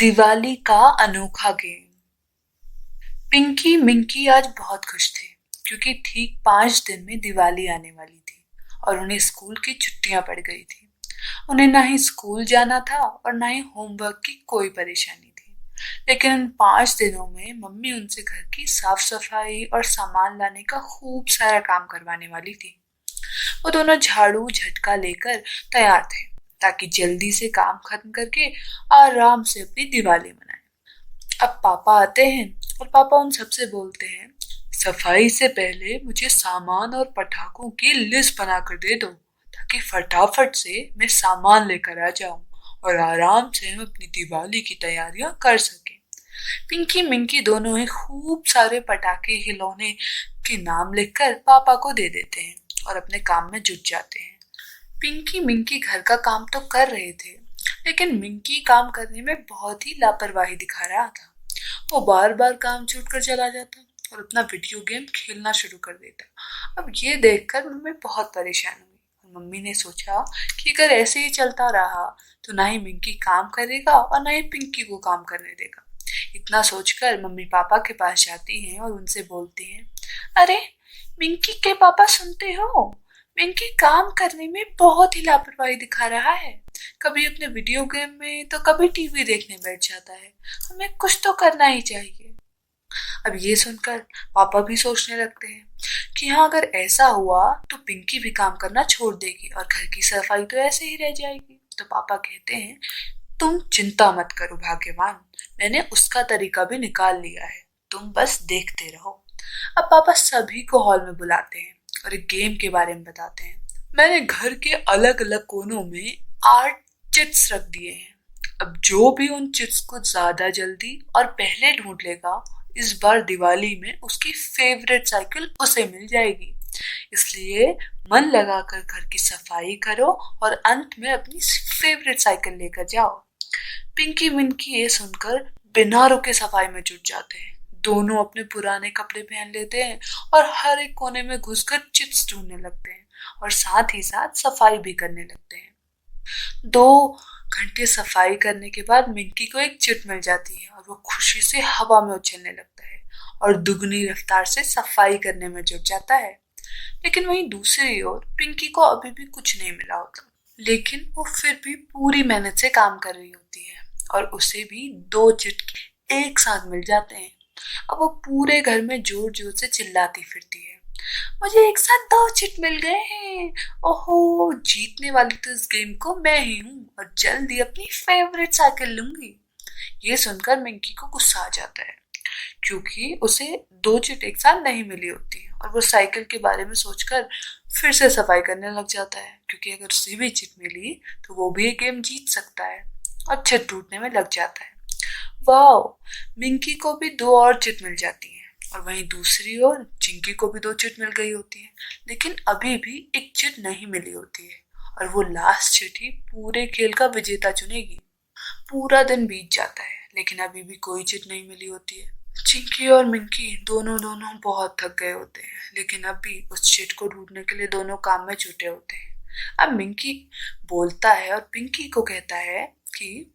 दिवाली का अनोखा गेम। पिंकी मिंकी आज बहुत खुश थे क्योंकि ठीक 5 दिन में दिवाली आने वाली थी और उन्हें स्कूल की छुट्टियां पड़ गई थी। उन्हें ना ही स्कूल जाना था और ना ही होमवर्क की कोई परेशानी थी। लेकिन उन 5 दिनों में मम्मी उनसे घर की साफ सफाई और सामान लाने का खूब सारा काम करवाने वाली थी। वो दोनों झाड़ू झटका लेकर तैयार थे ताकि जल्दी से काम खत्म करके आराम से अपनी दिवाली मनाएं। अब पापा आते हैं और पापा उन सबसे बोलते हैं, सफाई से पहले मुझे सामान और पटाखों की लिस्ट बनाकर दे दो ताकि फटाफट से मैं सामान लेकर आ जाऊं और आराम से हम अपनी दिवाली की तैयारियां कर सकें। पिंकी मिंकी दोनों ही खूब सारे पटाखे खिलौने के नाम लिखकर पापा को दे देते हैं और अपने काम में जुट जाते हैं। पिंकी मिंकी घर का काम तो कर रहे थे, लेकिन मिंकी काम करने में बहुत ही लापरवाही दिखा रहा था। वो बार बार काम छूट कर चला जाता और अपना वीडियो गेम खेलना शुरू कर देता। अब ये देखकर मम्मी बहुत परेशान हुई और मम्मी ने सोचा कि अगर ऐसे ही चलता रहा तो ना ही मिंकी काम करेगा और ना ही पिंकी को काम करने देगा। इतना सोचकर मम्मी पापा के पास जाती हैं और उनसे बोलती हैं, अरे मिंकी के पापा सुनते हो, मिंकी काम करने में बहुत ही लापरवाही दिखा रहा है। कभी अपने वीडियो गेम में तो कभी टीवी देखने बैठ जाता है। हमें कुछ तो करना ही चाहिए। अब ये सुनकर पापा भी सोचने लगते हैं कि हाँ, अगर ऐसा हुआ तो पिंकी भी काम करना छोड़ देगी और घर की सफाई तो ऐसे ही रह जाएगी। तो पापा कहते हैं, तुम चिंता मत करो भाग्यवान, मैंने उसका तरीका भी निकाल लिया है, तुम बस देखते रहो। अब पापा सभी को हॉल में बुलाते हैं और एक गेम के बारे में बताते हैं। मैंने घर के अलग अलग कोनों में 8 चिट्स रख दिए हैं। अब जो भी उन चिट्स को ज्यादा जल्दी और पहले ढूंढ लेगा, इस बार दिवाली में उसकी फेवरेट साइकिल उसे मिल जाएगी। इसलिए मन लगाकर घर की सफाई करो और अंत में अपनी फेवरेट साइकिल लेकर जाओ। पिंकी मिंकी ये सुनकर बिना रुके सफाई में जुट जाते हैं। दोनों अपने पुराने कपड़े पहन लेते हैं और हर एक कोने में घुसकर चिप्स ढूंढने लगते हैं और साथ ही साथ सफाई भी करने लगते हैं। 2 घंटे सफाई करने के बाद मिंकी को एक चिट मिल जाती है और वो खुशी से हवा में उछलने लगता है और दुगनी रफ्तार से सफाई करने में जुट जाता है। लेकिन वहीं दूसरी ओर पिंकी को अभी भी कुछ नहीं मिला होता, लेकिन वो फिर भी पूरी मेहनत से काम कर रही होती है और उसे भी 2 चिट एक साथ मिल जाते हैं। अब वो पूरे घर में जोर जोर से चिल्लाती फिरती है, मुझे एक साथ 2 चिट मिल गए हैं। ओहो, जीतने वाली तो इस गेम को मैं ही हूँ और जल्दी अपनी फेवरेट साइकिल लूंगी। ये सुनकर मिंकी को गुस्सा आ जाता है क्योंकि उसे 2 चिट एक साथ नहीं मिली होती और वो साइकिल के बारे में सोचकर फिर से सफाई करने लग जाता है क्योंकि अगर उसे भी चिट मिली तो वो भी ये गेम जीत सकता है और चिट ढूंढने में लग जाता है। वाह, मिंकी को भी 2 और चिट मिल जाती है और वहीं दूसरी ओर चिंकी को भी 2 चिट मिल गई होती है, लेकिन अभी भी एक चिट नहीं मिली होती है और वो लास्ट चिट ही पूरे खेल का विजेता चुनेगी। पूरा दिन बीत जाता है लेकिन अभी भी कोई चिट नहीं मिली होती है। चिंकी और मिंकी दोनों दोनों बहुत थक गए होते हैं, लेकिन अब भी उस चिट को ढूंढने के लिए दोनों काम में जुटे होते हैं। अब मिंकी बोलता है और पिंकी को कहता है कि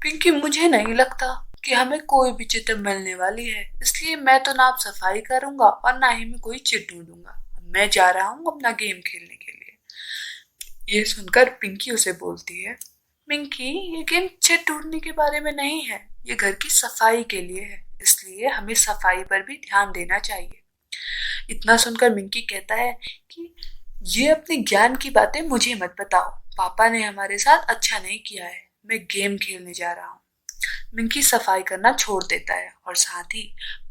पिंकी, मुझे नहीं लगता कि हमें कोई भी चिट मिलने वाली है, इसलिए मैं तो ना अब सफाई करूंगा और ना ही मैं कोई चिट ढूंढूंगा। मैं जा रहा हूँ अपना गेम खेलने के लिए। ये सुनकर पिंकी उसे बोलती है, मिंकी, ये गेम चिट ढूंढने के बारे में नहीं है, ये घर की सफाई के लिए है, इसलिए हमें सफाई पर भी ध्यान देना चाहिए। इतना सुनकर मिंकी कहता है कि ये अपने ज्ञान की बातें मुझे मत बताओ, पापा ने हमारे साथ अच्छा नहीं किया है, मैं गेम खेलने जा रहा हूँ। मिंकी सफाई करना छोड़ देता है और साथ ही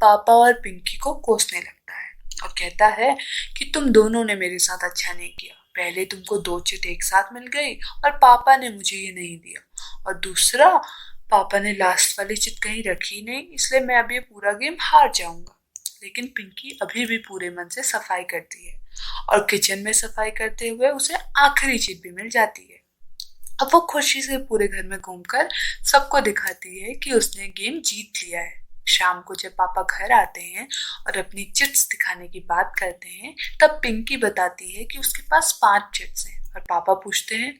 पापा और पिंकी को कोसने लगता है और कहता है कि तुम दोनों ने मेरे साथ अच्छा नहीं किया। पहले तुमको 2 चिट एक साथ मिल गई और पापा ने मुझे ये नहीं दिया, और दूसरा, पापा ने लास्ट वाली चिट कहीं रखी नहीं, इसलिए मैं अब ये पूरा गेम हार जाऊंगा। लेकिन पिंकी अभी भी पूरे मन से सफाई करती है और किचन में सफाई करते हुए उसे आखिरी चिट भी मिल जाती है। अब वो खुशी से पूरे घर में घूमकर सबको दिखाती है कि उसने गेम जीत लिया है। शाम को जब पापा घर आते हैं और अपनी चिट्स दिखाने की बात करते हैं, तब पिंकी बताती है कि उसके पास 5 चिट्स हैं और पापा पूछते हैं,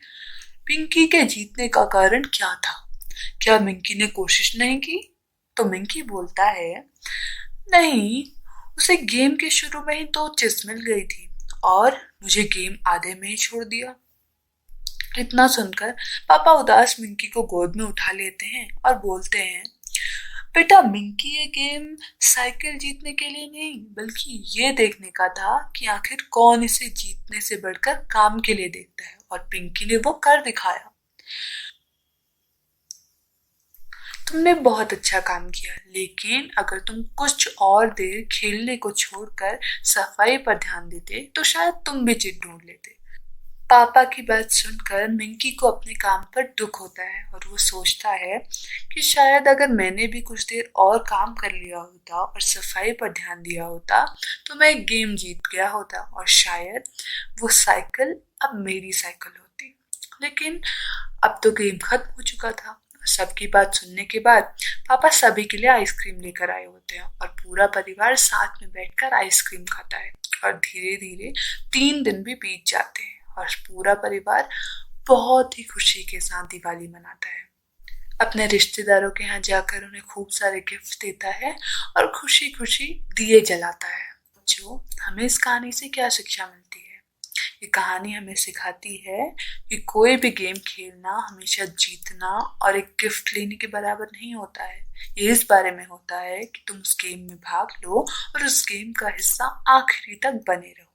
पिंकी के जीतने का कारण क्या था? क्या मिंकी ने कोशिश नहीं की? तो मिंकी बोलता है, नहीं, उसे गेम के शुरू में ही तो चेस मिल गई थी और मुझे गेम आधे में ही छोड़ दिया। इतना सुनकर पापा उदास मिंकी को गोद में उठा लेते हैं और बोलते हैं, बेटा मिंकी ये गेम साइकिल जीतने के लिए नहीं बल्कि ये देखने का था कि आखिर कौन इसे जीतने से बढ़कर काम के लिए देखता है, और पिंकी ने वो कर दिखाया। तुमने बहुत अच्छा काम किया, लेकिन अगर तुम कुछ और देर खेलने को छोड़कर सफाई पर ध्यान देते तो शायद तुम भी जीत ढूंढ लेते। पापा की बात सुनकर मिंकी को अपने काम पर दुख होता है और वो सोचता है कि शायद अगर मैंने भी कुछ देर और काम कर लिया होता और सफाई पर ध्यान दिया होता तो मैं गेम जीत गया होता और शायद वो साइकिल अब मेरी साइकिल होती। लेकिन अब तो गेम खत्म हो चुका था। सबकी बात सुनने के बाद पापा सभी के लिए आइसक्रीम लेकर आए होते हैं और पूरा परिवार साथ में बैठकर आइसक्रीम खाता है और धीरे धीरे 3 दिन भी बीत जाते हैं और पूरा परिवार बहुत ही खुशी के साथ दिवाली मनाता है। अपने रिश्तेदारों के यहाँ जाकर उन्हें खूब सारे गिफ्ट देता है और खुशी खुशी दिए जलाता है। जो हमें इस कहानी से क्या शिक्षा मिलती है? ये कहानी हमें सिखाती है कि कोई भी गेम खेलना हमेशा जीतना और एक गिफ्ट लेने के बराबर नहीं होता है। ये इस बारे में होता है कि तुम उस गेम में भाग लो और उस गेम का हिस्सा आखिरी तक बने रहो।